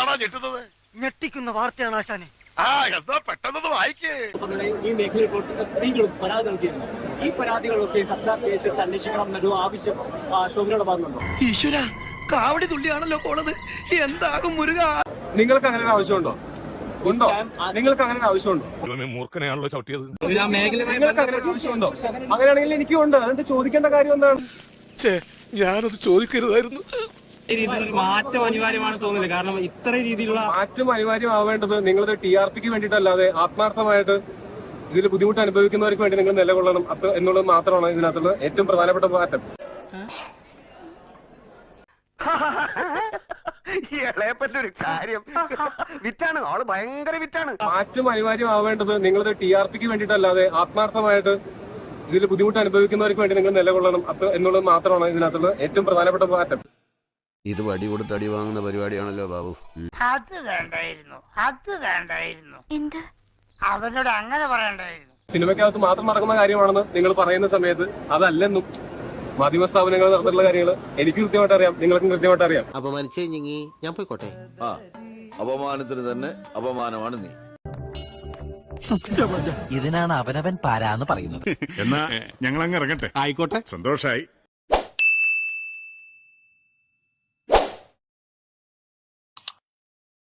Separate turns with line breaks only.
എന്താണോ ഞെട്ടുന്നത്?
ഞെട്ടിക്കുന്ന വാർത്തയാണ് ആശാനെ.
എന്താ പെട്ടെന്ന് വായിക്കേ.
ഈ മേഖലയിൽ പ്രവർത്തിക്കുന്ന സ്ത്രീകളും പരാതി നൽകിയിരുന്നു. ഈ പരാതികളൊക്കെ സർക്കാർ കേസെടുത്ത് അന്വേഷിക്കണം എന്നൊരു ആവശ്യം ടോമിനോട് പറഞ്ഞുണ്ടോ?
ഈശ്വര, കാവടി തുള്ളിയാണല്ലോ പോണത്. എന്താകും മുരുക?
നിങ്ങൾക്ക് അങ്ങനെ ഒരു ആവശ്യമുണ്ടോ? ഉണ്ടോ? നിങ്ങൾക്ക് അങ്ങനെ ഒരു ആവശ്യമുണ്ടോ?
മൂർഖനെയാണല്ലോ ചവിട്ടിയത്.
നിങ്ങൾക്ക് അങ്ങനെ ഒരു ആവശ്യമുണ്ടോ? അങ്ങനെയാണെങ്കിൽ എനിക്കും ഉണ്ട്. അതിന്റെ ചോദിക്കേണ്ട കാര്യം എന്താണ്?
ഞാനത് ചോദിക്കരുതായിരുന്നു.
മാറ്റം അനിവാര്യമാണ് തോന്നുന്നില്ല. കാരണം ഇത്ര രീതിയിലുള്ള
മാറ്റം അനിവാര്യമാവേണ്ടത് നിങ്ങളുടെ TRPക്ക് വേണ്ടിയിട്ടല്ലാതെ ആത്മാർത്ഥമായിട്ട് ഇതിൽ ബുദ്ധിമുട്ട് അനുഭവിക്കുന്നവർക്ക് വേണ്ടി നിങ്ങൾ നിലകൊള്ളണം എന്നുള്ളത് മാത്രമാണ് ഇതിനകത്തുള്ള ഏറ്റവും പ്രധാനപ്പെട്ട മാറ്റം.
ഇളയപ്പറ്റൊരു കാര്യം വിറ്റാണ്, ആള് ഭയങ്കര വിറ്റാണ്.
മാറ്റം അനിവാര്യമാവേണ്ടത് നിങ്ങളുടെ TRPക്ക് വേണ്ടിയിട്ടല്ലാതെ ആത്മാർത്ഥമായിട്ട് ഇതിൽ ബുദ്ധിമുട്ട് അനുഭവിക്കുന്നവർക്ക് വേണ്ടി നിങ്ങൾ നിലകൊള്ളണം എന്നുള്ളത് മാത്രമാണ് ഇതിനകത്തുള്ള ഏറ്റവും പ്രധാനപ്പെട്ട മാറ്റം.
ഇത് വടി കൊടുത്ത് അടി വാങ്ങുന്ന പരിപാടിയാണല്ലോ ബാബു.
അത് വേണ്ടായിരുന്നു. എന്ത്? അവനോട് അങ്ങനെ പറയണ്ടായിരുന്നു.
സിനിമയ്ക്കകത്ത് മാത്രം നടക്കുന്ന കാര്യമാണെന്ന് നിങ്ങൾ പറയുന്ന സമയത്ത് അതല്ലെന്നും മാധ്യമ സ്ഥാപനങ്ങൾ നടത്തുന്ന കാര്യങ്ങൾ എനിക്ക് കൃത്യമായിട്ട് അറിയാം, നിങ്ങൾക്കും കൃത്യമായിട്ട് അറിയാം.
അപമാനിച്ചേ ഞാൻ പോയിക്കോട്ടെ.
അപമാനത്തിന് തന്നെ അപമാനമാണ് നീ.
ഇതിനാണ് അവനവൻ പാരാന്ന് പറയുന്നത്.
എന്നാ ഞങ്ങൾ അങ്ങ് ഇറങ്ങട്ടെ.
ആയിക്കോട്ടെ,
സന്തോഷായി.